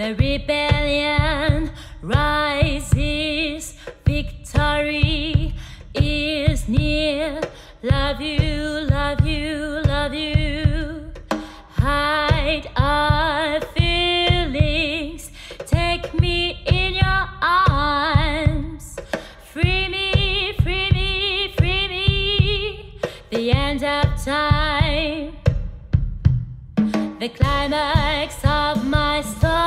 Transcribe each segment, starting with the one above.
The rebellion rises, victory is near. Love you, love you, love you. Hide our feelings, take me in your arms. Free me, free me, free me. The end of time, the climax of my story.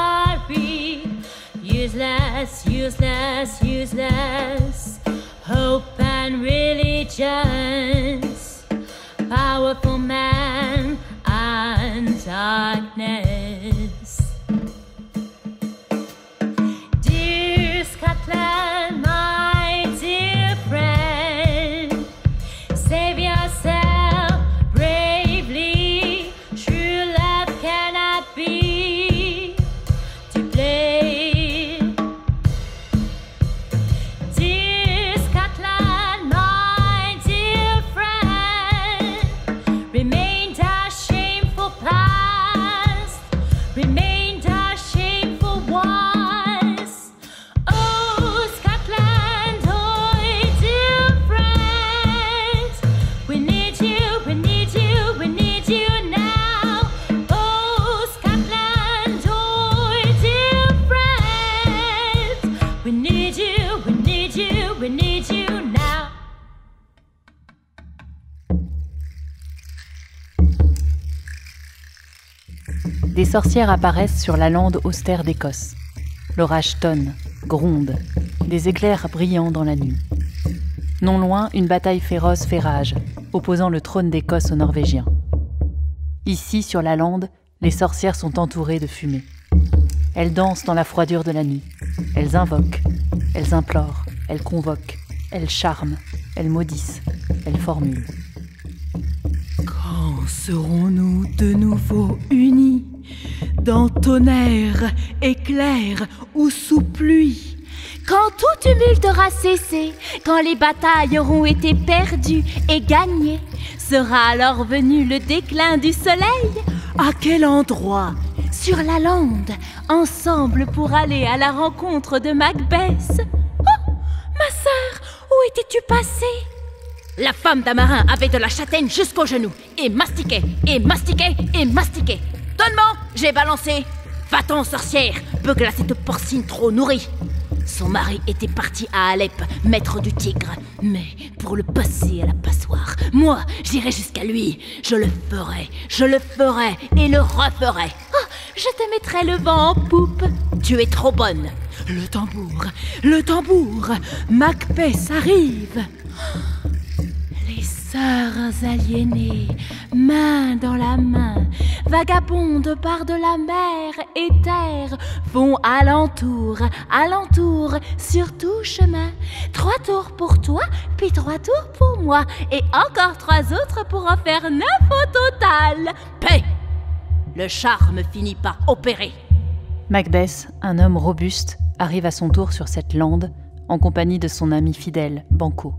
Useless, useless, useless. Hope and religions, powerful man and darkness. Dear Scotland, my dear friend, save yourself bravely. True love cannot be to blame. Dear Scotland, my dear friend, remain our shameful past, remain our shameful wars. Oh, Scotland, oh, dear friends, we need you, we need you, we need you now. Oh, Scotland, oh, dear friends, we need you, we need you, we need you now. Des sorcières apparaissent sur la lande austère d'Écosse. L'orage tonne, gronde, des éclairs brillants dans la nuit. Non loin, une bataille féroce fait rage, opposant le trône d'Écosse aux Norvégiens. Ici, sur la lande, les sorcières sont entourées de fumée. Elles dansent dans la froidure de la nuit. Elles invoquent, elles implorent, elles convoquent, elles charment, elles maudissent, elles formulent. Quand serons-nous de nouveau unis, dans tonnerre, éclair ou sous pluie? Quand tout tumulte aura cessé, quand les batailles auront été perdues et gagnées, sera alors venu le déclin du soleil. À quel endroit? Sur la lande, ensemble pour aller à la rencontre de Macbeth. Oh, ma sœur, où étais-tu passée? La femme d'un marin avait de la châtaigne jusqu'aux genoux, et mastiquait, et mastiquait, et mastiquait. Donne-moi, j'ai balancé. Va-t'en, sorcière, beugla cette porcine trop nourrie. Son mari était parti à Alep, maître du tigre. Mais pour le passer à la passoire, moi, j'irai jusqu'à lui. Je le ferai et le referai. Oh, je te mettrai le vent en poupe. Tu es trop bonne. Le tambour, Macbeth arrive. Les sœurs aliénées, main dans la main, vagabondent par de la mer et terre, vont alentour, sur tout chemin. 3 tours pour toi, puis 3 tours pour moi, et encore 3 autres pour en faire 9 au total. Paix! Le charme finit par opérer. Macbeth, un homme robuste, arrive à son tour sur cette lande, en compagnie de son ami fidèle, Banquo.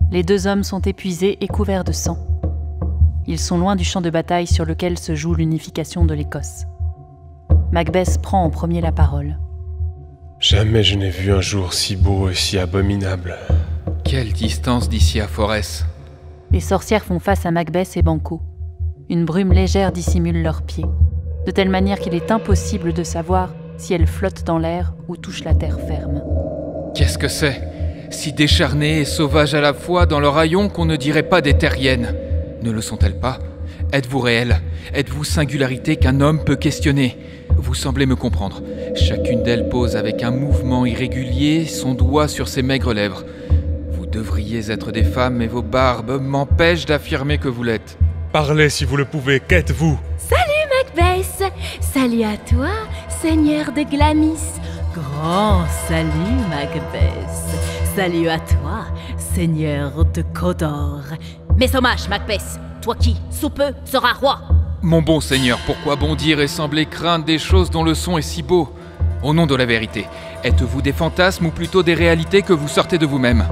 Les 2 hommes sont épuisés et couverts de sang. Ils sont loin du champ de bataille sur lequel se joue l'unification de l'Écosse. Macbeth prend en premier la parole. Jamais je n'ai vu un jour si beau et si abominable. Quelle distance d'ici à Forres? Les sorcières font face à Macbeth et Banquo. Une brume légère dissimule leurs pieds, de telle manière qu'il est impossible de savoir si elles flottent dans l'air ou touchent la terre ferme. Qu'est-ce que c'est? Si décharnées et sauvages à la fois dans leur haillon qu'on ne dirait pas des terriennes. Ne le sont-elles pas? Êtes-vous réelles? Êtes-vous singularité qu'un homme peut questionner? Vous semblez me comprendre. Chacune d'elles pose avec un mouvement irrégulier son doigt sur ses maigres lèvres. Vous devriez être des femmes, mais vos barbes m'empêchent d'affirmer que vous l'êtes. Parlez si vous le pouvez, qu'êtes-vous? Salut Macbeth. Salut à toi, seigneur de Glamis. Grand salut, Macbeth. Salut à toi, seigneur de Cawdor. Mes hommages, Macbeth. Toi qui, sous peu, seras roi. Mon bon seigneur, pourquoi bondir et sembler craindre des choses dont le son est si beau? Au nom de la vérité, êtes-vous des fantasmes ou plutôt des réalités que vous sortez de vous-même?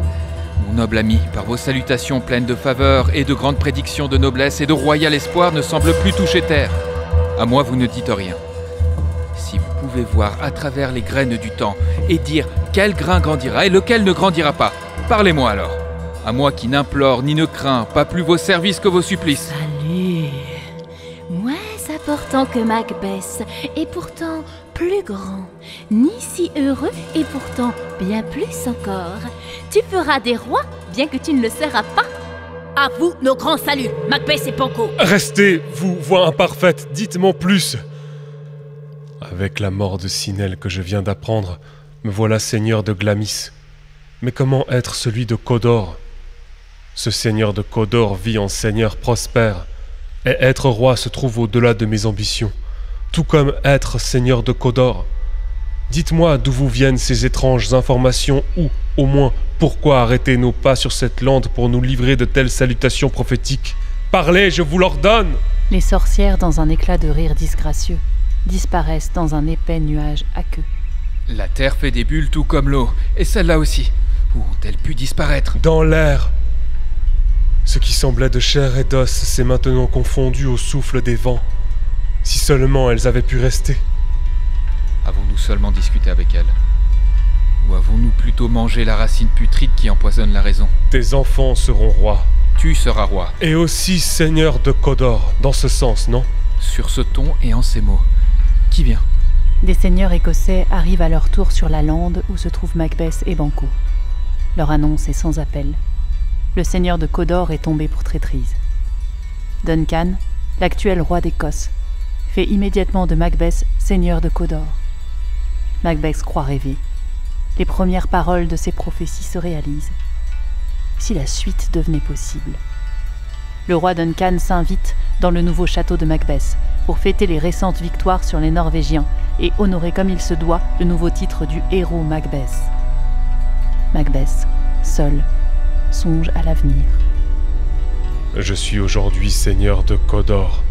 Mon noble ami, par vos salutations pleines de faveur et de grandes prédictions de noblesse et de royal espoir ne semble plus toucher terre. À moi, vous ne dites rien. Si vous pouvez pouvez voir à travers les graines du temps et dire quel grain grandira et lequel ne grandira pas. Parlez-moi alors. À moi qui n'implore ni ne crains pas plus vos services que vos supplices. Salut. Moins important que Macbeth, et pourtant plus grand, ni si heureux, et pourtant bien plus encore. Tu feras des rois, bien que tu ne le seras pas. À vous, nos grands saluts, Macbeth et Banquo. Restez, vous, voix imparfaite, dites-moi plus. Avec la mort de Sinel que je viens d'apprendre, me voilà seigneur de Glamis. Mais comment être celui de Cawdor? Ce seigneur de Cawdor vit en seigneur prospère, et être roi se trouve au-delà de mes ambitions, tout comme être seigneur de Cawdor. Dites-moi d'où vous viennent ces étranges informations, ou, au moins, pourquoi arrêter nos pas sur cette lande pour nous livrer de telles salutations prophétiques? Parlez, je vous l'ordonne! Les sorcières, dans un éclat de rire disgracieux, disparaissent dans un épais nuage aqueux. La terre fait des bulles tout comme l'eau, et celle-là aussi. Où ont-elles pu disparaître? Dans l'air! Ce qui semblait de chair et d'os s'est maintenant confondu au souffle des vents. Si seulement elles avaient pu rester. Avons-nous seulement discuté avec elles? Ou avons-nous plutôt mangé la racine putride qui empoisonne la raison? Tes enfants seront rois. Tu seras roi. Et aussi seigneur de Cawdor, dans ce sens, non? Sur ce ton et en ces mots. Qui vient? Des seigneurs écossais arrivent à leur tour sur la lande où se trouvent Macbeth et Banquo. Leur annonce est sans appel. Le seigneur de Cawdor est tombé pour traîtrise. Duncan, l'actuel roi d'Écosse, fait immédiatement de Macbeth seigneur de Cawdor. Macbeth croit rêver. Les premières paroles de ses prophéties se réalisent. Si la suite devenait possible. Le roi Duncan s'invite dans le nouveau château de Macbeth pour fêter les récentes victoires sur les Norvégiens et honorer comme il se doit le nouveau titre du héros Macbeth. Macbeth, seul, songe à l'avenir. Je suis aujourd'hui seigneur de Cawdor.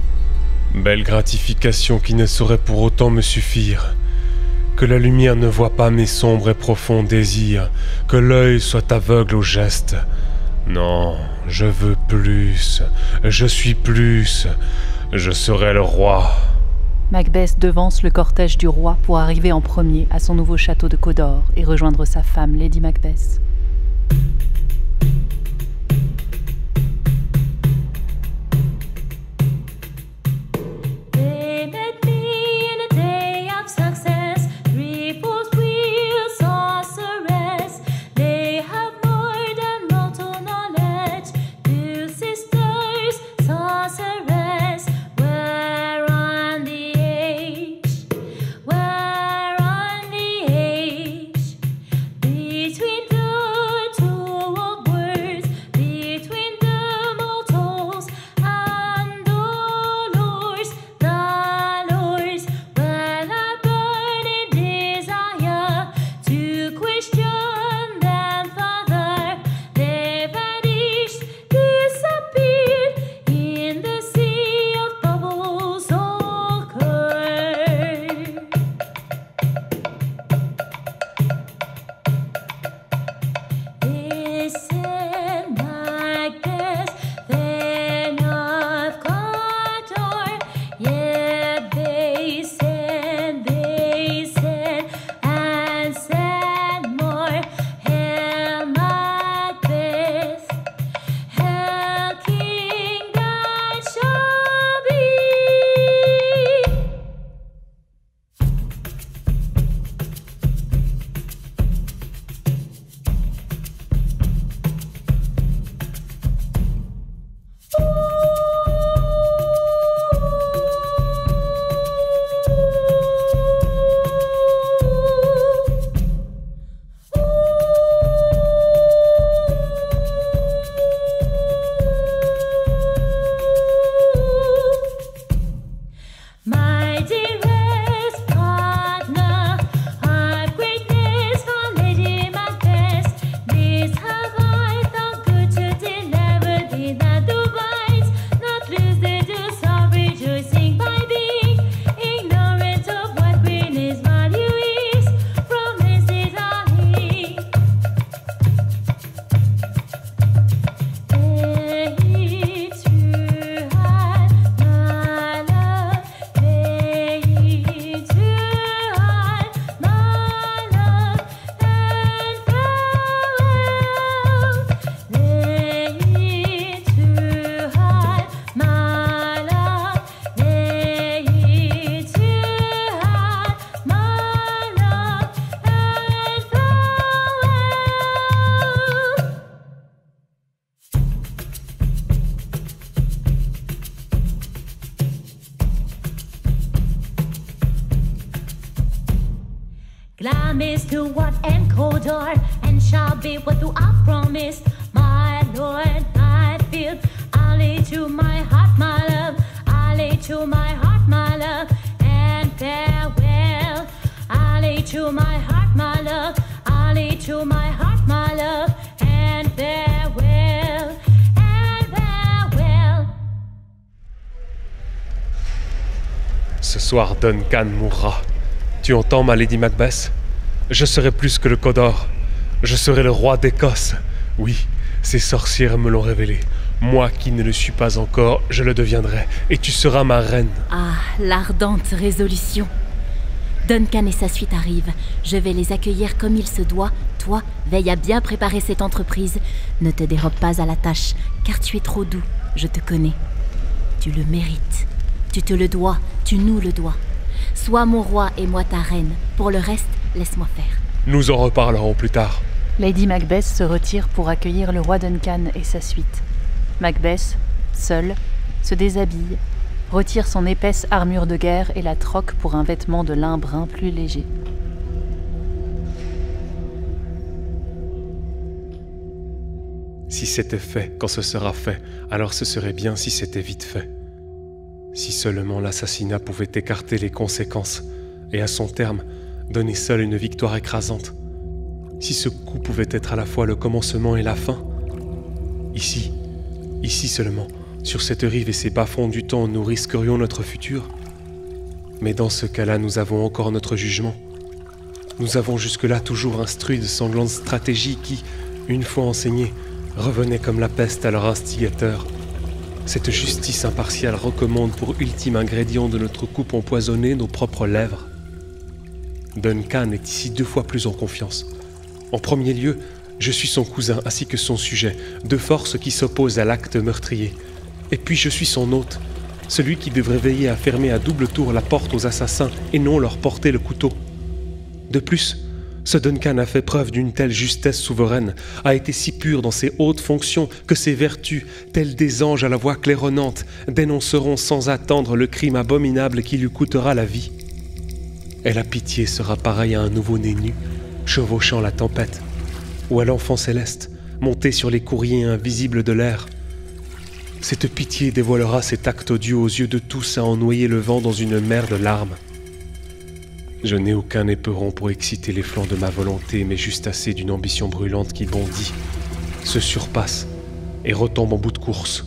Belle gratification qui ne saurait pour autant me suffire. Que la lumière ne voie pas mes sombres et profonds désirs, que l'œil soit aveugle au geste. Non, je veux plus, je suis plus, je serai le roi. Macbeth devance le cortège du roi pour arriver en premier à son nouveau château de Cawdor et rejoindre sa femme, Lady Macbeth. Between blue Glamis to what and Kodor, and shall be what you have promised. My lord, I feel, alley to my heart, my love, alley to my heart, my love, and farewell. Alley to my heart, my love, alley to my heart, my love, and farewell, and farewell. Ce soir, Duncan mourra. Tu entends, ma Lady Macbeth? Je serai plus que le Cawdor. Je serai le roi d'Écosse. Oui, ces sorcières me l'ont révélé. Moi qui ne le suis pas encore, je le deviendrai. Et tu seras ma reine. Ah, l'ardente résolution. Duncan et sa suite arrivent. Je vais les accueillir comme il se doit. Toi, veille à bien préparer cette entreprise. Ne te dérobe pas à la tâche, car tu es trop doux. Je te connais. Tu le mérites. Tu te le dois. Tu nous le dois. Sois mon roi et moi ta reine. Pour le reste, laisse-moi faire. Nous en reparlerons plus tard. Lady Macbeth se retire pour accueillir le roi Duncan et sa suite. Macbeth, seule, se déshabille, retire son épaisse armure de guerre et la troque pour un vêtement de lin brun plus léger. Si c'était fait quand ce sera fait, alors ce serait bien si c'était vite fait. Si seulement l'assassinat pouvait écarter les conséquences et à son terme, donner seul une victoire écrasante. Si ce coup pouvait être à la fois le commencement et la fin. Ici seulement, sur cette rive et ces bas-fonds du temps, nous risquerions notre futur. Mais dans ce cas-là, nous avons encore notre jugement. Nous avons jusque-là toujours instruit de sanglantes stratégies qui, une fois enseignées, revenaient comme la peste à leur instigateur. Cette justice impartiale recommande pour ultime ingrédient de notre coupe empoisonnée nos propres lèvres. Duncan est ici 2 fois plus en confiance. En premier lieu, je suis son cousin ainsi que son sujet, 2 forces qui s'opposent à l'acte meurtrier. Et puis je suis son hôte, celui qui devrait veiller à fermer à double tour la porte aux assassins et non leur porter le couteau. De plus, ce Duncan a fait preuve d'une telle justesse souveraine, a été si pur dans ses hautes fonctions que ses vertus, telles des anges à la voix claironnante, dénonceront sans attendre le crime abominable qui lui coûtera la vie. Et la pitié sera pareille à un nouveau-né nu, chevauchant la tempête, ou à l'enfant céleste, monté sur les courriers invisibles de l'air. Cette pitié dévoilera cet acte odieux aux yeux de tous à en noyer le vent dans une mer de larmes. Je n'ai aucun éperon pour exciter les flancs de ma volonté, mais juste assez d'une ambition brûlante qui bondit, se surpasse et retombe en bout de course.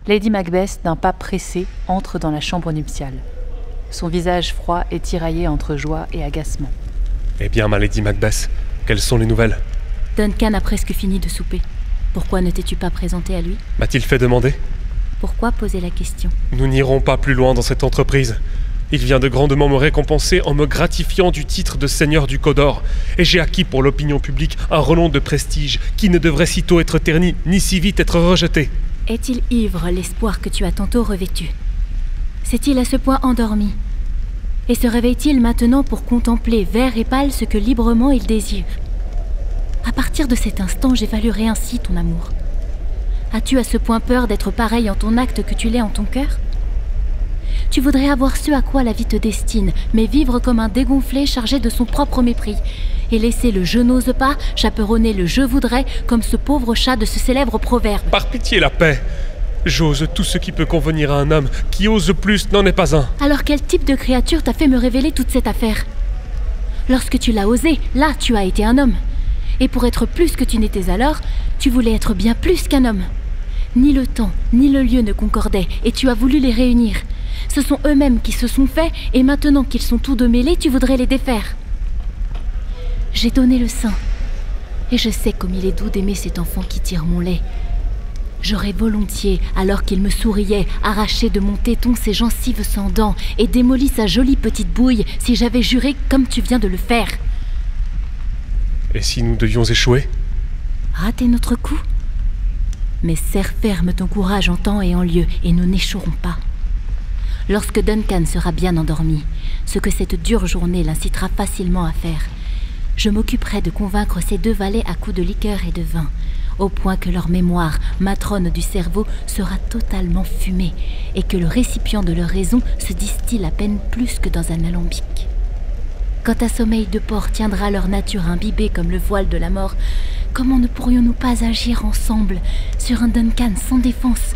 Lady Macbeth, d'un pas pressé, entre dans la chambre nuptiale. Son visage froid est tiraillé entre joie et agacement. Eh bien, ma Lady Macbeth, quelles sont les nouvelles? Duncan a presque fini de souper. Pourquoi ne t'es-tu pas présenté à lui? M'a-t-il fait demander? Pourquoi poser la question? Nous n'irons pas plus loin dans cette entreprise. Il vient de grandement me récompenser en me gratifiant du titre de seigneur du Cawdor, et j'ai acquis pour l'opinion publique un renom de prestige qui ne devrait sitôt être terni, ni si vite être rejeté. Est-il ivre l'espoir que tu as tantôt revêtu? S'est-il à ce point endormi? Et se réveille-t-il maintenant pour contempler vert et pâle ce que librement il désire? À partir de cet instant, j'évaluerai ainsi ton amour. As-tu à ce point peur d'être pareil en ton acte que tu l'es en ton cœur? Tu voudrais avoir ce à quoi la vie te destine, mais vivre comme un dégonflé chargé de son propre mépris, et laisser le « je n'ose pas » chaperonner le « je voudrais » comme ce pauvre chat de ce célèbre proverbe. Par pitié, la paix! J'ose tout ce qui peut convenir à un homme, qui ose plus n'en est pas un. Alors quel type de créature t'a fait me révéler toute cette affaire? Lorsque tu l'as osé, là tu as été un homme. Et pour être plus que tu n'étais alors, tu voulais être bien plus qu'un homme. Ni le temps, ni le lieu ne concordaient, et tu as voulu les réunir. Ce sont eux-mêmes qui se sont faits, et maintenant qu'ils sont tous deux mêlés, tu voudrais les défaire. J'ai donné le sein, et je sais comme il est doux d'aimer cet enfant qui tire mon lait. J'aurais volontiers, alors qu'il me souriait, arraché de mon téton ses gencives sans dents, et démoli sa jolie petite bouille, si j'avais juré comme tu viens de le faire. Et si nous devions échouer? Rater notre coup? Mais serre ferme ton courage en temps et en lieu, et nous n'échouerons pas. Lorsque Duncan sera bien endormi, ce que cette dure journée l'incitera facilement à faire, je m'occuperai de convaincre ces 2 valets à coups de liqueur et de vin, au point que leur mémoire, matrone du cerveau, sera totalement fumée et que le récipient de leur raison se distille à peine plus que dans un alambic. Quand un sommeil de porc tiendra leur nature imbibée comme le voile de la mort, comment ne pourrions-nous pas agir ensemble sur un Duncan sans défense?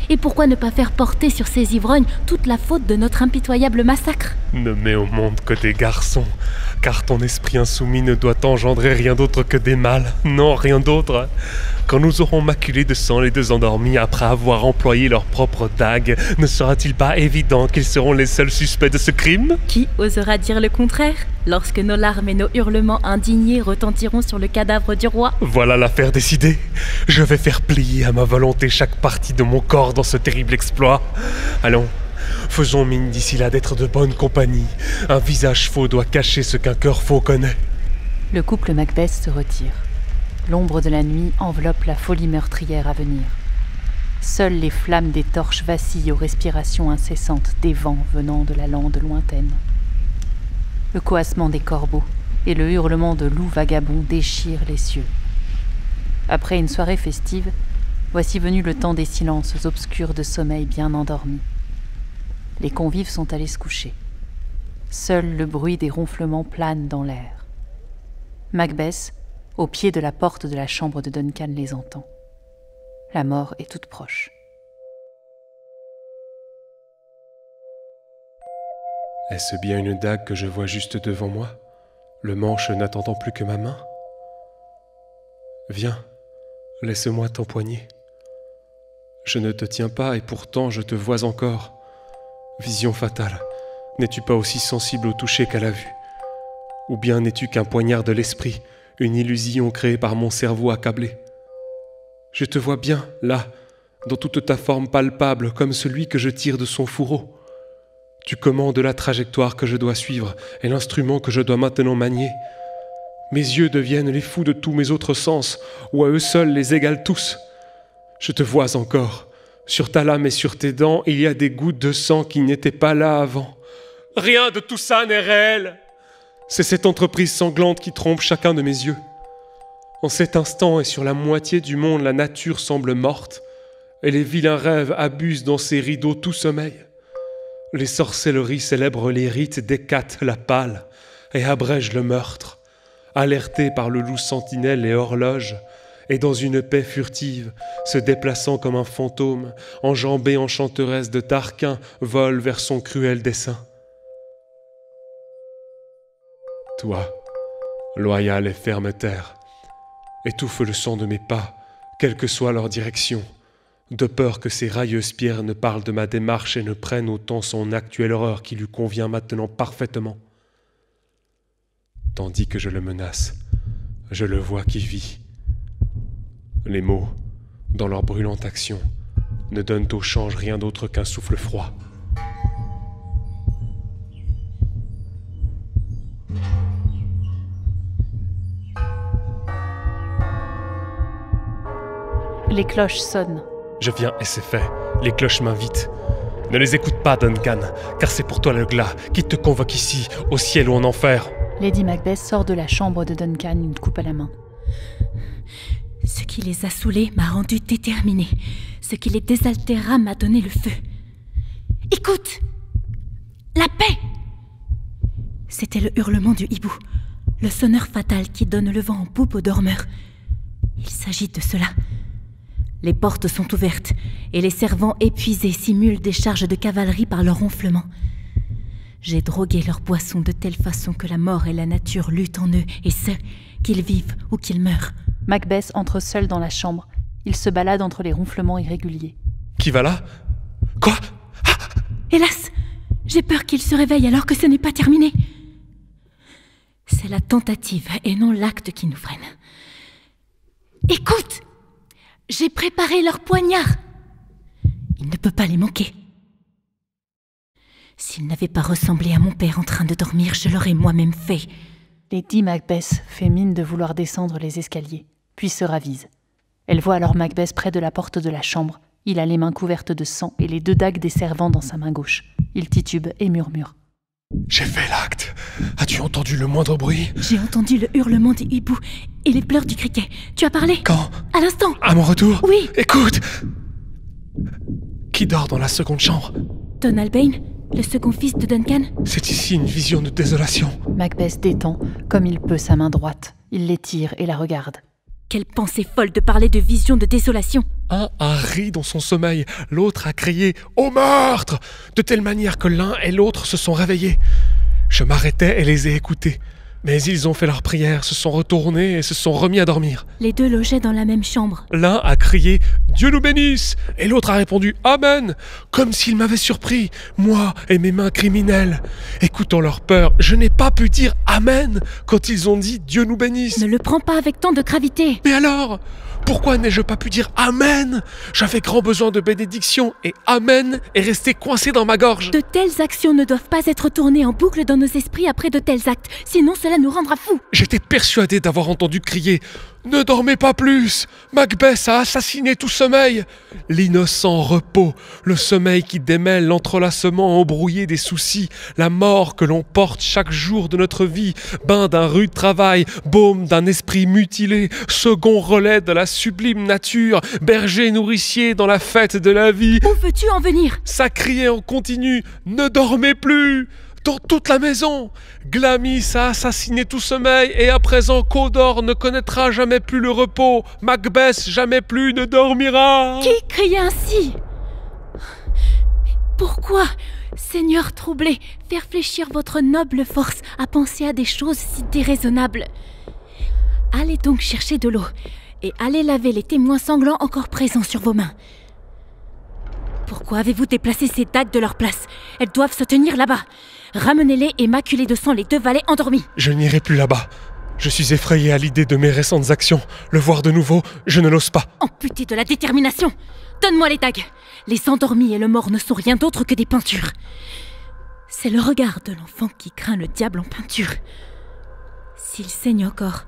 Et pourquoi ne pas faire porter sur ces ivrognes toute la faute de notre impitoyable massacre? Ne mets au monde que des garçons, car ton esprit insoumis ne doit engendrer rien d'autre que des mâles. Non, rien d'autre. Quand nous aurons maculé de sang les deux endormis après avoir employé leurs propres dagues, ne sera-t-il pas évident qu'ils seront les seuls suspects de ce crime? Qui osera dire le contraire, lorsque nos larmes et nos hurlements indignés retentiront sur le cadavre du roi? Voilà l'affaire décidée. Je vais faire plier à ma volonté chaque partie de mon corps dans ce terrible exploit. Allons, faisons mine d'ici là d'être de bonne compagnie. Un visage faux doit cacher ce qu'un cœur faux connaît. Le couple Macbeth se retire. L'ombre de la nuit enveloppe la folie meurtrière à venir. Seules les flammes des torches vacillent aux respirations incessantes des vents venant de la lande lointaine. Le coassement des corbeaux et le hurlement de loups vagabonds déchirent les cieux. Après une soirée festive, voici venu le temps des silences obscurs de sommeil bien endormis. Les convives sont allés se coucher. Seul le bruit des ronflements plane dans l'air. Macbeth, au pied de la porte de la chambre de Duncan, les entend. La mort est toute proche. Est-ce bien une dague que je vois juste devant moi, le manche n'attendant plus que ma main? Viens, laisse-moi t'empoigner. Je ne te tiens pas et pourtant je te vois encore. Vision fatale, n'es-tu pas aussi sensible au toucher qu'à la vue? Ou bien n'es-tu qu'un poignard de l'esprit, une illusion créée par mon cerveau accablé? Je te vois bien, là, dans toute ta forme palpable, comme celui que je tire de son fourreau. Tu commandes la trajectoire que je dois suivre et l'instrument que je dois maintenant manier. Mes yeux deviennent les fous de tous mes autres sens, ou à eux seuls les égalent tous. Je te vois encore. Sur ta lame et sur tes dents, il y a des gouttes de sang qui n'étaient pas là avant. Rien de tout ça n'est réel. C'est cette entreprise sanglante qui trompe chacun de mes yeux. En cet instant et sur la moitié du monde, la nature semble morte, et les vilains rêves abusent dans ces rideaux tout sommeil. Les sorcelleries célèbrent les rites d'Hécate la pâle et abrègent le meurtre, alertés par le loup sentinelle et horloge, et dans une paix furtive, se déplaçant comme un fantôme, enjambée enchanteresse de Tarquin, vole vers son cruel dessein. Toi, loyal et ferme terre, étouffe le son de mes pas, quelle que soit leur direction, de peur que ces railleuses pierres ne parlent de ma démarche et ne prennent autant son actuelle horreur qui lui convient maintenant parfaitement. Tandis que je le menace, je le vois qui vit. Les mots, dans leur brûlante action, ne donnent au change rien d'autre qu'un souffle froid. Les cloches sonnent. Je viens et c'est fait. Les cloches m'invitent. Ne les écoute pas, Duncan, car c'est pour toi le glas qui te convoque ici, au ciel ou en enfer. Lady Macbeth sort de la chambre de Duncan, une coupe à la main. Ce qui les a saoulés m'a rendu déterminée. Ce qui les désaltéra m'a donné le feu. Écoute! La paix! C'était le hurlement du hibou, le sonneur fatal qui donne le vent en poupe aux dormeurs. Il s'agit de cela. Les portes sont ouvertes et les servants épuisés simulent des charges de cavalerie par leur ronflement. J'ai drogué leur boisson de telle façon que la mort et la nature luttent en eux, et ce, qu'ils vivent ou qu'ils meurent. Macbeth entre seul dans la chambre. Il se balade entre les ronflements irréguliers. Qui va là? Quoi? Hélas, j'ai peur qu'il se réveille alors que ce n'est pas terminé. C'est la tentative et non l'acte qui nous freine. Écoute! J'ai préparé leur poignard. Il ne peut pas les manquer. S'il n'avait pas ressemblé à mon père en train de dormir, je l'aurais moi-même fait. Lady Macbeth fait mine de vouloir descendre les escaliers, puis se ravise. Elle voit alors Macbeth près de la porte de la chambre. Il a les mains couvertes de sang et les 2 dagues des servants dans sa main gauche. Il titube et murmure. J'ai fait l'acte. As-tu entendu le moindre bruit? J'ai entendu le hurlement du hibou et les pleurs du criquet. Tu as parlé? Quand? À l'instant. À mon retour? Oui. Écoute! Qui dort dans la seconde chambre? Donald Bane, le second fils de Duncan. C'est ici une vision de désolation. Macbeth détend, comme il peut, sa main droite. Il l'étire et la regarde. Quelle pensée folle de parler de vision de désolation. Un a ri dans son sommeil, l'autre a crié « Au meurtre !» de telle manière que l'un et l'autre se sont réveillés. Je m'arrêtais et les ai écoutés. Mais ils ont fait leur prière, se sont retournés et se sont remis à dormir. Les deux logeaient dans la même chambre. L'un a crié « Dieu nous bénisse !» et l'autre a répondu « Amen !» comme s'il m'avait surpris, moi et mes mains criminelles. Écoutant leur peur, je n'ai pas pu dire « Amen !» quand ils ont dit « Dieu nous bénisse !» Ne le prends pas avec tant de gravité. Mais alors, pourquoi n'ai-je pas pu dire Amen? J'avais grand besoin de bénédiction et Amen est resté coincé dans ma gorge. De telles actions ne doivent pas être tournées en boucle dans nos esprits après de tels actes, sinon cela nous rendra fous. J'étais persuadé d'avoir entendu crier « Ne dormez pas plus! Macbeth a assassiné tout sommeil !» L'innocent repos, le sommeil qui démêle l'entrelacement embrouillé des soucis, la mort que l'on porte chaque jour de notre vie, bain d'un rude travail, baume d'un esprit mutilé, second relais de la sublime nature, berger nourricier dans la fête de la vie. Où veux-tu en venir? Ça criait en continu « Ne dormez plus !» dans toute la maison. Glamis a assassiné tout sommeil et à présent Cawdor ne connaîtra jamais plus le repos. Macbeth jamais plus ne dormira. Qui criait ainsi? Pourquoi, Seigneur troublé, faire fléchir votre noble force à penser à des choses si déraisonnables? Allez donc chercher de l'eau et allez laver les témoins sanglants encore présents sur vos mains. Pourquoi avez-vous déplacé ces dagues de leur place? Elles doivent se tenir là-bas. Ramenez-les et maculez de sang les deux valets endormis. Je n'irai plus là-bas. Je suis effrayé à l'idée de mes récentes actions. Le voir de nouveau, je ne l'ose pas. Amputé de la détermination. Donne-moi les dagues. Les endormis et le mort ne sont rien d'autre que des peintures. C'est le regard de l'enfant qui craint le diable en peinture. S'il saigne encore,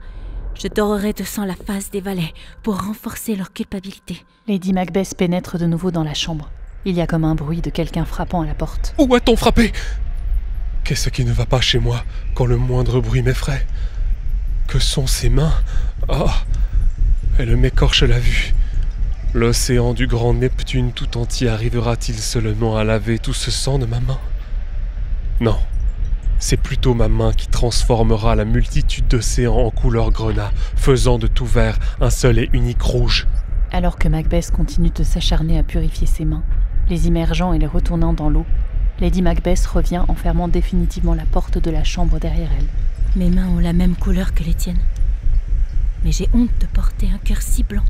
je dorerai de sang la face des valets pour renforcer leur culpabilité. Lady Macbeth pénètre de nouveau dans la chambre. Il y a comme un bruit de quelqu'un frappant à la porte. Où a-t-on frappé? Qu'est-ce qui ne va pas chez moi quand le moindre bruit m'effraie? Que sont ces mains? Oh, elle m'écorche la vue. L'océan du grand Neptune tout entier arrivera-t-il seulement à laver tout ce sang de ma main? Non, c'est plutôt ma main qui transformera la multitude d'océans en couleur grenat, faisant de tout vert un seul et unique rouge. Alors que Macbeth continue de s'acharner à purifier ses mains, les immergeant et les retournant dans l'eau, Lady Macbeth revient en fermant définitivement la porte de la chambre derrière elle. Mes mains ont la même couleur que les tiennes. Mais j'ai honte de porter un cœur si blanc.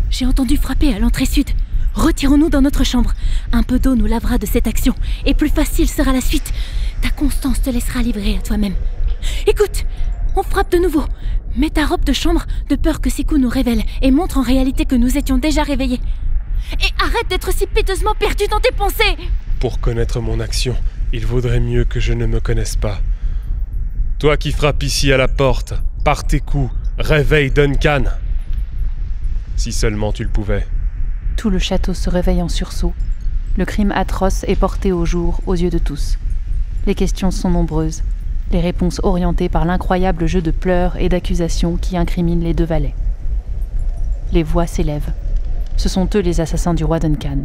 J'ai entendu frapper à l'entrée sud. Retirons-nous dans notre chambre. Un peu d'eau nous lavera de cette action, et plus facile sera la suite. Ta constance te laissera livrer à toi-même. Écoute, on frappe de nouveau. Mets ta robe de chambre, de peur que ces coups nous révèlent et montrent en réalité que nous étions déjà réveillés. Et arrête d'être si piteusement perdu dans tes pensées. Pour connaître mon action, il vaudrait mieux que je ne me connaisse pas. Toi qui frappes ici à la porte, par tes coups, réveille Duncan. Si seulement tu le pouvais. Tout le château se réveille en sursaut. Le crime atroce est porté au jour aux yeux de tous. Les questions sont nombreuses, les réponses orientées par l'incroyable jeu de pleurs et d'accusations qui incriminent les deux valets. Les voix s'élèvent. Ce sont eux les assassins du roi Duncan.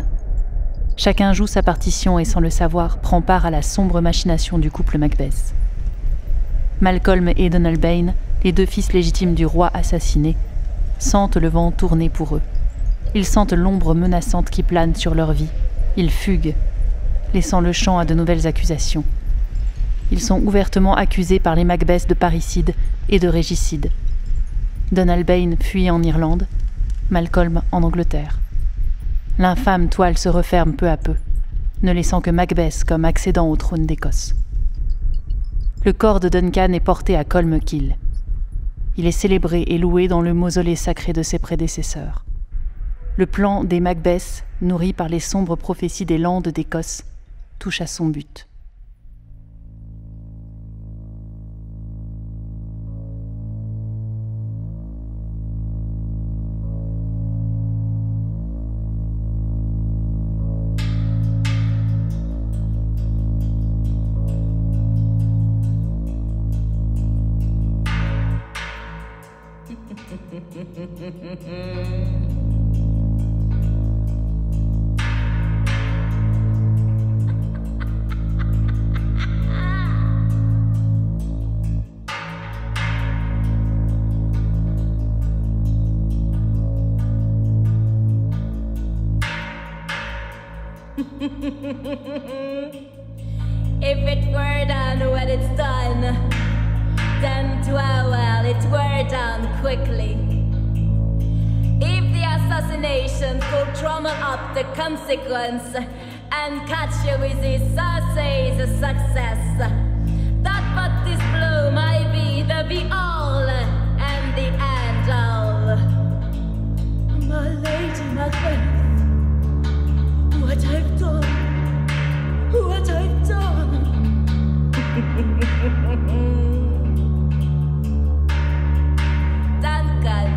Chacun joue sa partition et sans le savoir prend part à la sombre machination du couple Macbeth. Malcolm et Donald Bane, les deux fils légitimes du roi assassiné, sentent le vent tourner pour eux. Ils sentent l'ombre menaçante qui plane sur leur vie. Ils fuguent, laissant le champ à de nouvelles accusations. Ils sont ouvertement accusés par les Macbeth de parricide et de régicide. Donald Bane fuit en Irlande, Malcolm en Angleterre. L'infâme toile se referme peu à peu, ne laissant que Macbeth comme accédant au trône d'Écosse. Le corps de Duncan est porté à Colmcille. Il est célébré et loué dans le mausolée sacré de ses prédécesseurs. Le plan des Macbeth, nourri par les sombres prophéties des Landes d'Écosse, touche à son but. If it were done when it's done, then well, it were done quickly. If the assassination could trummel up the consequence and catch you with his sausage success, that but this blow might be the be-all and the end-all. My Lady Macbeth, what I've done, what I've done. Duncan,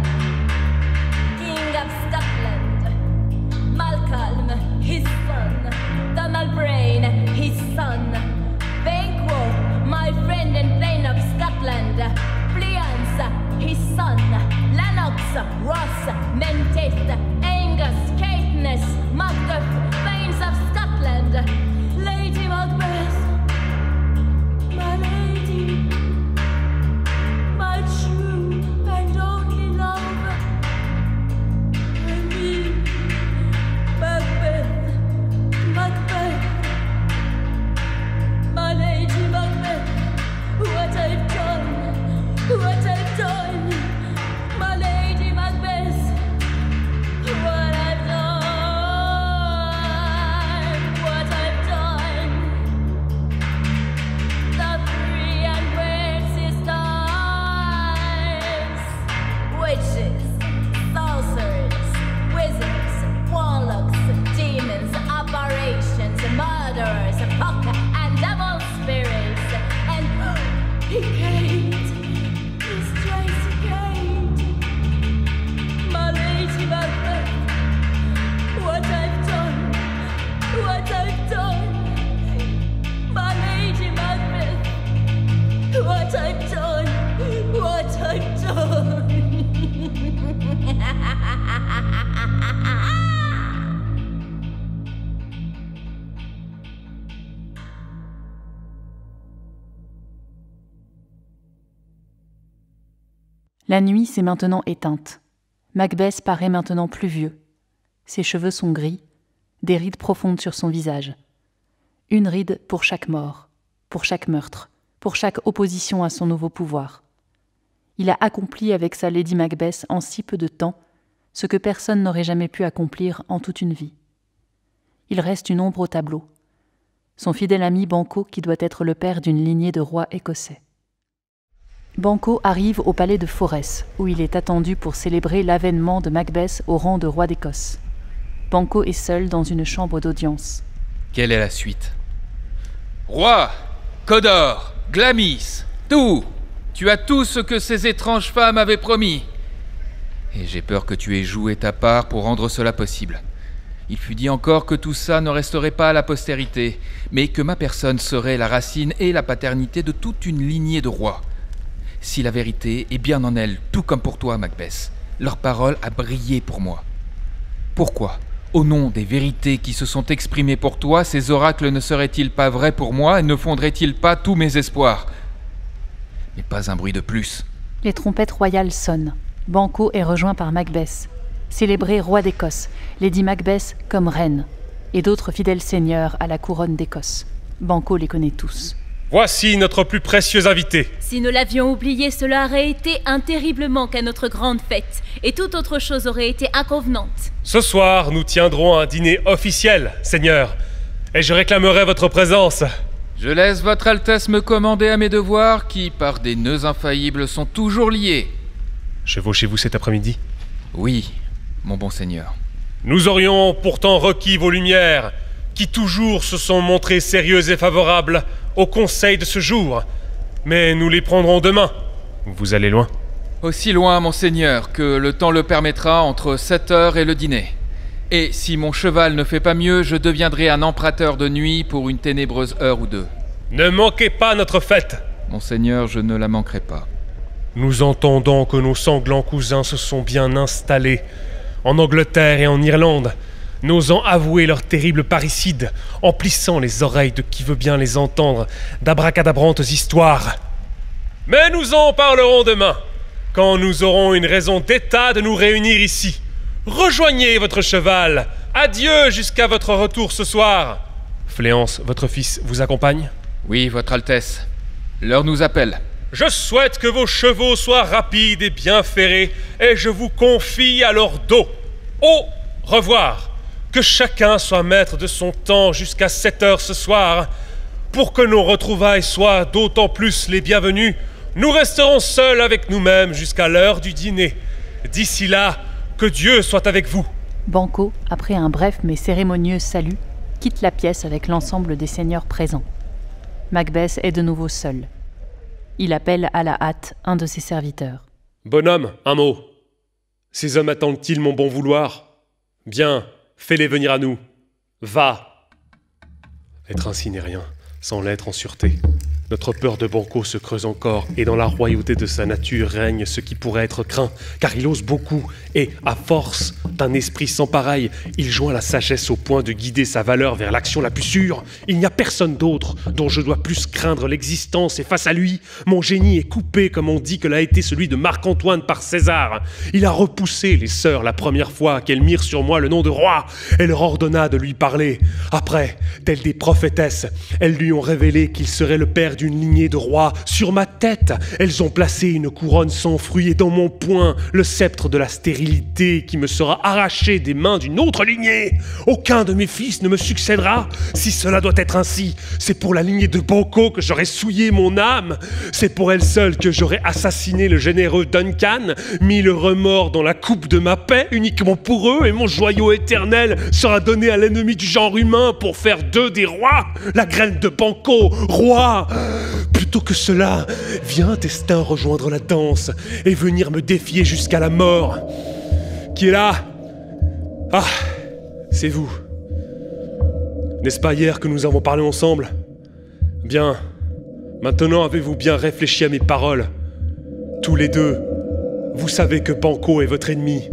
King of Scotland, Malcolm, his son, Donald Brain, his son, Banquo, my friend and Thane of Scotland, Fleance, his son, Lennox, Ross, Menteith, Angus, Caithness, Macduff, Thanes of Scotland, Lady Macbeth, my lady, my true and only love, and me, Macbeth, Macbeth, my lady Macbeth, what I've done, my lady Macbeth, what I've done. The three and weird sisters, witches, sorcerers, wizards, warlocks, demons, aberrations, murderers, puck and devil spirits, and Kate, Miss Tracy Kate, my lady Macbeth, what I've done, my lady Macbeth, what I've done. La nuit s'est maintenant éteinte. Macbeth paraît maintenant plus vieux. Ses cheveux sont gris, des rides profondes sur son visage. Une ride pour chaque mort, pour chaque meurtre, pour chaque opposition à son nouveau pouvoir. Il a accompli avec sa Lady Macbeth en si peu de temps ce que personne n'aurait jamais pu accomplir en toute une vie. Il reste une ombre au tableau. Son fidèle ami Banquo qui doit être le père d'une lignée de rois écossais. Banquo arrive au palais de Forres, où il est attendu pour célébrer l'avènement de Macbeth au rang de roi d'Écosse. Banquo est seul dans une chambre d'audience. Quelle est la suite? Roi, Cawdor, Glamis, tout! Tu as tout ce que ces étranges femmes avaient promis. Et j'ai peur que tu aies joué ta part pour rendre cela possible. Il fut dit encore que tout ça ne resterait pas à la postérité, mais que ma personne serait la racine et la paternité de toute une lignée de rois. Si la vérité est bien en elle, tout comme pour toi, Macbeth, leur parole a brillé pour moi. Pourquoi, au nom des vérités qui se sont exprimées pour toi, ces oracles ne seraient-ils pas vrais pour moi et ne fonderaient-ils pas tous mes espoirs? Mais pas un bruit de plus. Les trompettes royales sonnent. Banquo est rejoint par Macbeth, célébré roi d'Écosse, Lady Macbeth comme reine, et d'autres fidèles seigneurs à la couronne d'Écosse. Banquo les connaît tous. Voici notre plus précieux invité. Si nous l'avions oublié, cela aurait été un terrible manque à notre grande fête, et toute autre chose aurait été inconvenante. Ce soir, nous tiendrons un dîner officiel, Seigneur, et je réclamerai votre présence. Je laisse votre Altesse me commander à mes devoirs qui, par des nœuds infaillibles, sont toujours liés. Chevauchez-vous cet après-midi? Oui, mon bon seigneur. Nous aurions pourtant requis vos lumières, qui toujours se sont montrées sérieuses et favorables au conseil de ce jour. Mais nous les prendrons demain. Vous allez loin? Aussi loin, mon seigneur, que le temps le permettra entre 7 heures et le dîner. Et si mon cheval ne fait pas mieux, je deviendrai un emprunteur de nuit pour une ténébreuse heure ou deux. Ne manquez pas notre fête. Mon seigneur, je ne la manquerai pas. Nous entendons que nos sanglants cousins se sont bien installés en Angleterre et en Irlande, n'osant avouer leur terrible parricide, emplissant les oreilles de qui veut bien les entendre d'abracadabrantes histoires. Mais nous en parlerons demain, quand nous aurons une raison d'état de nous réunir ici. Rejoignez votre cheval. Adieu jusqu'à votre retour ce soir. Fléance, votre fils vous accompagne ? Oui, Votre Altesse. L'heure nous appelle. Je souhaite que vos chevaux soient rapides et bien ferrés, et je vous confie à leur dos. Au revoir. Que chacun soit maître de son temps jusqu'à 7 heures ce soir. Pour que nos retrouvailles soient d'autant plus les bienvenues, nous resterons seuls avec nous-mêmes jusqu'à l'heure du dîner. D'ici là, que Dieu soit avec vous. Banquo, après un bref mais cérémonieux salut, quitte la pièce avec l'ensemble des seigneurs présents. Macbeth est de nouveau seul. Il appelle à la hâte un de ses serviteurs. Bonhomme, un mot. Ces hommes attendent-ils mon bon vouloir ? Bien, fais-les venir à nous. Va. Être ainsi n'est rien, sans l'être en sûreté. Notre peur de Banquo se creuse encore, et dans la royauté de sa nature règne ce qui pourrait être craint, car il ose beaucoup, et, à force d'un esprit sans pareil, il joint la sagesse au point de guider sa valeur vers l'action la plus sûre. Il n'y a personne d'autre dont je dois plus craindre l'existence, et face à lui, mon génie est coupé comme on dit que l'a été celui de Marc-Antoine par César. Il a repoussé les sœurs la première fois qu'elles mirent sur moi le nom de roi, et leur ordonna de lui parler. Après, telles des prophétesses, elles lui ont révélé qu'il serait le père d'une lignée de rois. Sur ma tête, elles ont placé une couronne sans fruit et dans mon poing, le sceptre de la stérilité qui me sera arraché des mains d'une autre lignée. Aucun de mes fils ne me succédera. Si cela doit être ainsi, c'est pour la lignée de Banquo que j'aurais souillé mon âme. C'est pour elle seule que j'aurais assassiné le généreux Duncan, mis le remords dans la coupe de ma paix, uniquement pour eux, et mon joyau éternel sera donné à l'ennemi du genre humain pour faire d'eux des rois. La graine de Banquo, roi. Plutôt que cela, viens destin rejoindre la danse et venir me défier jusqu'à la mort. Qui est là ? Ah, c'est vous. N'est-ce pas hier que nous avons parlé ensemble ? Bien, maintenant avez-vous bien réfléchi à mes paroles ? Tous les deux, vous savez que Banquo est votre ennemi.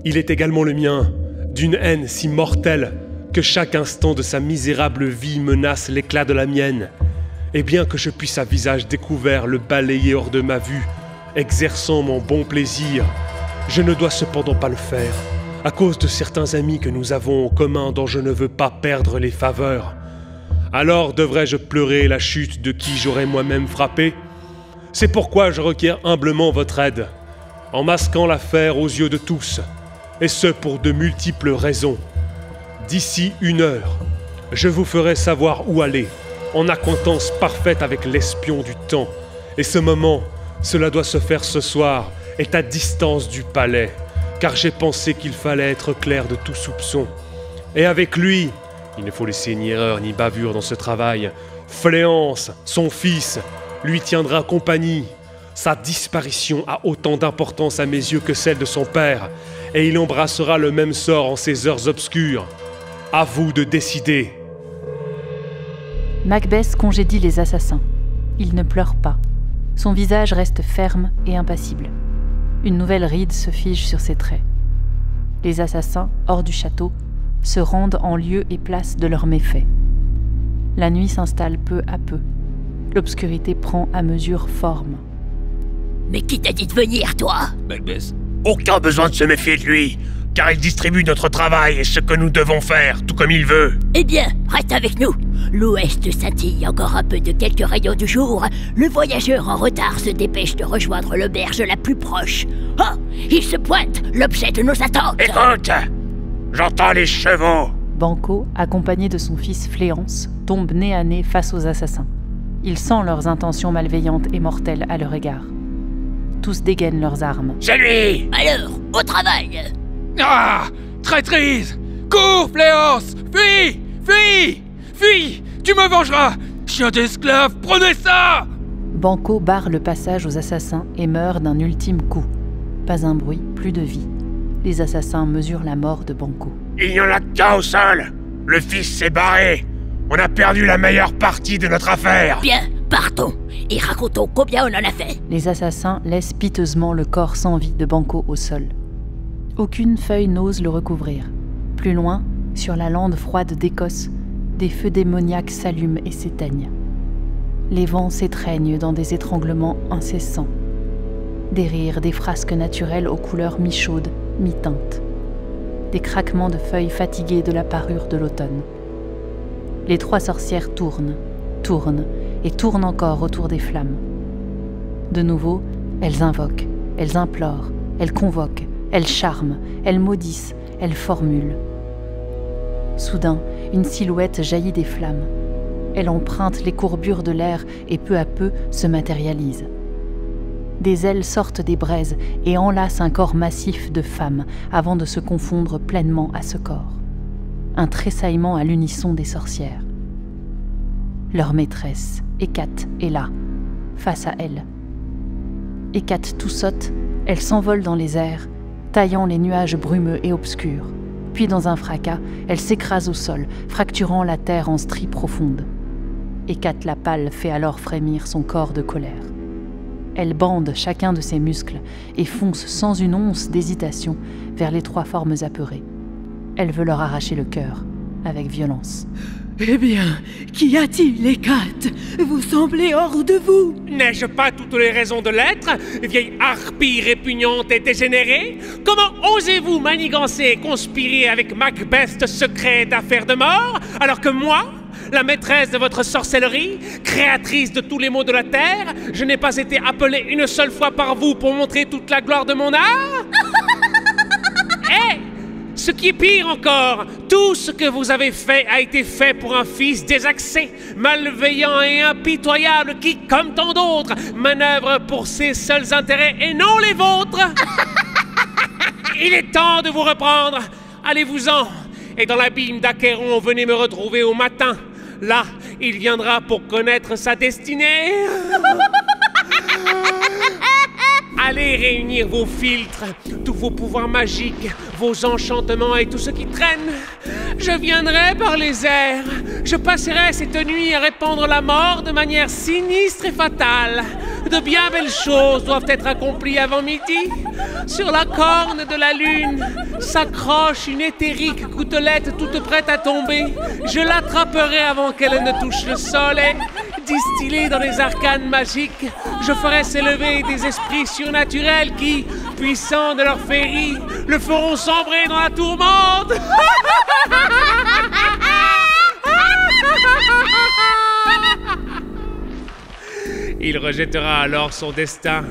Il est également le mien, d'une haine si mortelle que chaque instant de sa misérable vie menace l'éclat de la mienne. Et bien que je puisse à visage découvert le balayer hors de ma vue, exerçant mon bon plaisir, je ne dois cependant pas le faire, à cause de certains amis que nous avons en commun dont je ne veux pas perdre les faveurs. Alors devrais-je pleurer la chute de qui j'aurais moi-même frappé ? C'est pourquoi je requiers humblement votre aide, en masquant l'affaire aux yeux de tous, et ce pour de multiples raisons. D'ici 1 heure, je vous ferai savoir où aller, en acquaintance parfaite avec l'espion du temps. Et ce moment, cela doit se faire ce soir, est à distance du palais, car j'ai pensé qu'il fallait être clair de tout soupçon. Et avec lui, il ne faut laisser ni erreur ni bavure dans ce travail, Fléance, son fils, lui tiendra compagnie. Sa disparition a autant d'importance à mes yeux que celle de son père, et il embrassera le même sort en ces heures obscures. À vous de décider. Macbeth congédie les assassins. Il ne pleure pas. Son visage reste ferme et impassible. Une nouvelle ride se fige sur ses traits. Les assassins, hors du château, se rendent en lieu et place de leurs méfaits. La nuit s'installe peu à peu. L'obscurité prend à mesure forme. Mais qui t'a dit de venir, toi ? Macbeth. Aucun besoin de se méfier de lui, car il distribue notre travail et ce que nous devons faire, tout comme il veut. Eh bien, reste avec nous. L'ouest scintille encore un peu de quelques rayons du jour. Le voyageur en retard se dépêche de rejoindre l'auberge la plus proche. Oh, il se pointe, l'objet de nos attentes. Écoute, j'entends les chevaux. Banquo, accompagné de son fils Fléance, tombe nez à nez face aux assassins. Il sent leurs intentions malveillantes et mortelles à leur égard. Tous dégainent leurs armes. C'est lui. Alors, au travail. Ah ! Traîtrise ! Cours, Fléance ! Fuis ! Fuis ! Fuis ! Tu me vengeras ! Chien d'esclave, prenez ça ! Banquo barre le passage aux assassins et meurt d'un ultime coup. Pas un bruit, plus de vie. Les assassins mesurent la mort de Banquo. Il n'y en a qu'un au sol. Le fils s'est barré. On a perdu la meilleure partie de notre affaire. Bien, partons. et racontons combien on en a fait. Les assassins laissent piteusement le corps sans vie de Banco au sol. Aucune feuille n'ose le recouvrir. Plus loin, sur la lande froide d'Écosse, des feux démoniaques s'allument et s'éteignent. Les vents s'étreignent dans des étranglements incessants. Des rires, des frasques naturelles aux couleurs mi-chaudes, mi-teintes. Des craquements de feuilles fatiguées de la parure de l'automne. Les 3 sorcières tournent, tournent et tournent encore autour des flammes. De nouveau, elles invoquent, elles implorent, elles convoquent, elles charment, elles maudissent, elles formulent. Soudain, une silhouette jaillit des flammes. Elle emprunte les courbures de l'air et peu à peu se matérialise. Des ailes sortent des braises et enlacent un corps massif de femme avant de se confondre pleinement à ce corps. Un tressaillement à l'unisson des sorcières. Leur maîtresse, Hécate, est là, face à elle. Hécate tout saute, elle s'envole dans les airs, taillant les nuages brumeux et obscurs. Puis dans un fracas, elle s'écrase au sol, fracturant la terre en stries profondes. Hécate la pâle fait alors frémir son corps de colère. Elle bande chacun de ses muscles et fonce sans une once d'hésitation vers les 3 formes apeurées. Elle veut leur arracher le cœur, avec violence. Eh bien, qu'y a-t-il, Hécate? Vous semblez hors de vous. N'ai-je pas toutes les raisons de l'être, vieille harpie répugnante et dégénérée? Comment osez-vous manigancer et conspirer avec Macbeth secret d'affaires de mort, alors que moi, la maîtresse de votre sorcellerie, créatrice de tous les maux de la terre, je n'ai pas été appelée une seule fois par vous pour montrer toute la gloire de mon art? Ce qui est pire encore, tout ce que vous avez fait a été fait pour un fils désaxé, malveillant et impitoyable qui, comme tant d'autres, manœuvre pour ses seuls intérêts et non les vôtres. Il est temps de vous reprendre. Allez-vous-en. Et dans l'abîme d'Achéron, venez me retrouver au matin. Là, il viendra pour connaître sa destinée. Allez réunir vos filtres, tous vos pouvoirs magiques, vos enchantements et tout ce qui traîne. Je viendrai par les airs. Je passerai cette nuit à répandre la mort de manière sinistre et fatale. De bien belles choses doivent être accomplies avant midi. Sur la corne de la lune s'accroche une éthérique gouttelette toute prête à tomber. Je l'attraperai avant qu'elle ne touche le sol et, distillée dans les arcanes magiques, je ferai s'élever des esprits surnaturels qui, puissants de leur féerie, le feront sombrer dans la tourmente. Il rejettera alors son destin,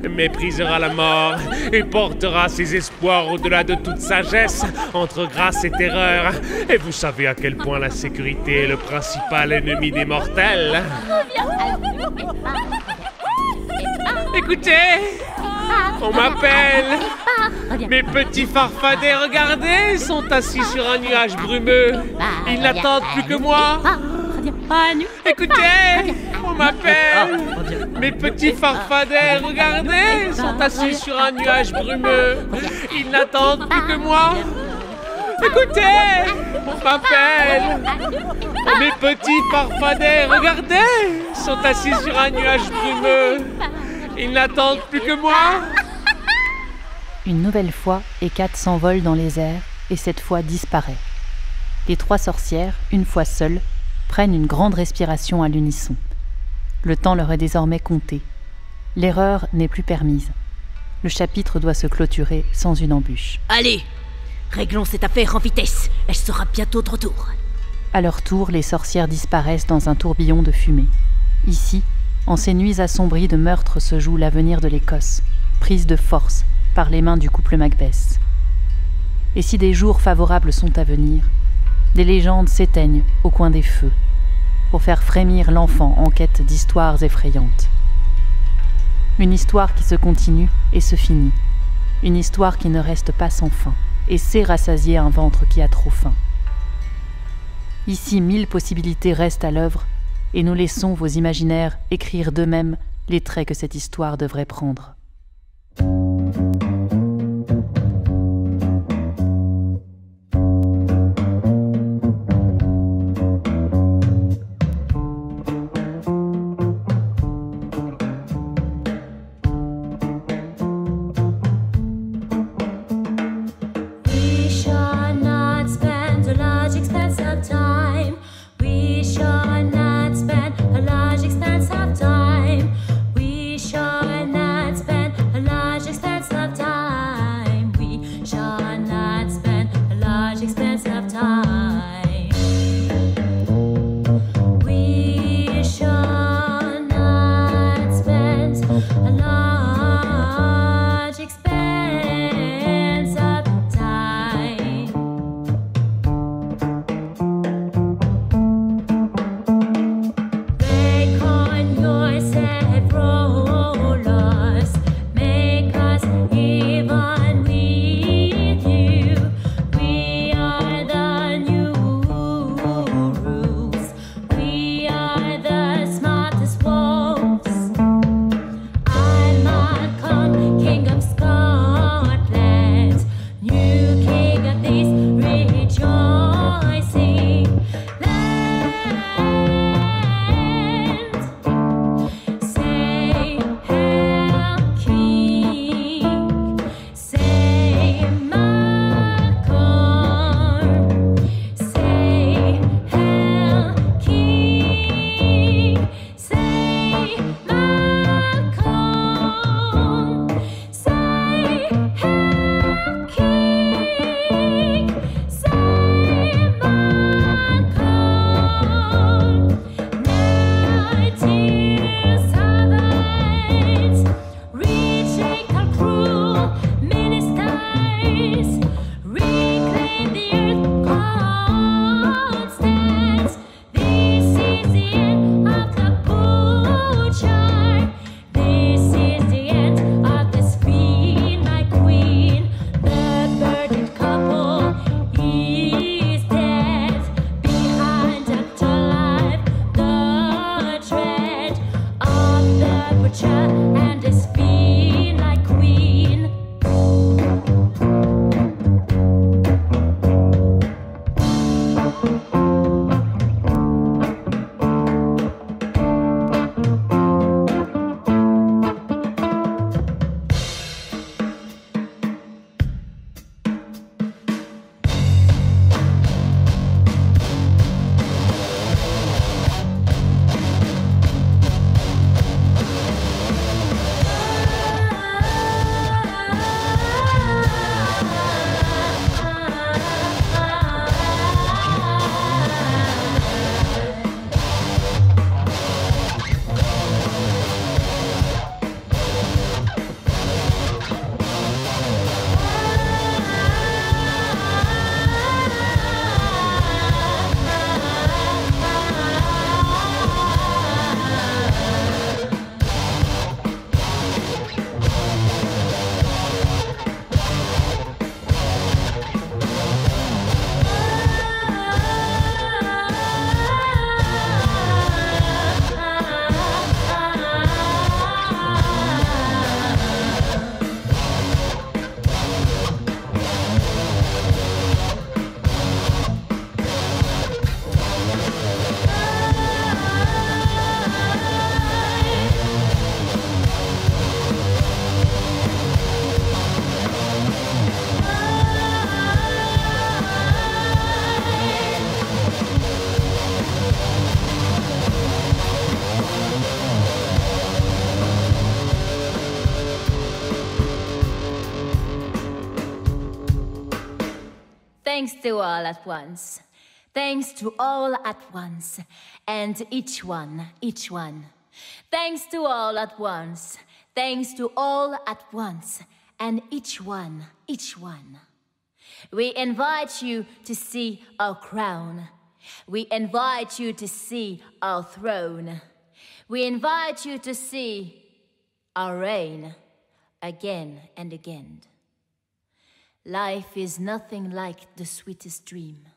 méprisera la mort et portera ses espoirs au-delà de toute sagesse, entre grâce et terreur. Et vous savez à quel point la sécurité est le principal ennemi des mortels. Écoutez, on m'appelle. Mes petits farfadets, regardez, sont assis sur un nuage brumeux. Ils n'attendent plus que moi. Écoutez, on m'appelle. Mes petits farfadets, regardez, sont assis sur un nuage brumeux. Ils n'attendent plus que moi. Écoutez, on m'appelle. Mes petits farfadets, regardez, sont assis sur un nuage brumeux. Ils n'attendent plus que moi. Une nouvelle fois, Hécate s'envole dans les airs et cette fois disparaît. Les 3 sorcières, une fois seules, prennent une grande respiration à l'unisson. Le temps leur est désormais compté. L'erreur n'est plus permise. Le chapitre doit se clôturer sans une embûche. Allez, réglons cette affaire en vitesse. Elle sera bientôt de retour. À leur tour, les sorcières disparaissent dans un tourbillon de fumée. Ici, en ces nuits assombries de meurtre se joue l'avenir de l'Écosse, prise de force par les mains du couple Macbeth. Et si des jours favorables sont à venir, des légendes s'éteignent au coin des feux, pour faire frémir l'enfant en quête d'histoires effrayantes. Une histoire qui se continue et se finit, une histoire qui ne reste pas sans fin, et sait rassasier un ventre qui a trop faim. Ici, 1000 possibilités restent à l'œuvre, et nous laissons vos imaginaires écrire d'eux-mêmes les traits que cette histoire devrait prendre. that roll us, make us even with you. We are the new rules. We are the smartest wolves. I'm Malcolm, King of Scotland, new king of this rejoicing land. Say, Hail King, say, Malcolm, say, Hail King, say, Malcolm, say, Hail King, say, Malcolm. Now, dear servants, reject our cruel ministers, reclaim the earth constant. This is the end of the butcher. This is the end of the spin, my queen. The burdened couple is dead. Behind afterlife, the dread of the butcher and the spin, my queen. Thanks to all at once. Thanks to all at once. And each one. Thanks to all at once. Thanks to all at once. And each one. We invite you to see our crown. We invite you to see our throne. We invite you to see our reign again and again. Life is nothing like the sweetest dream.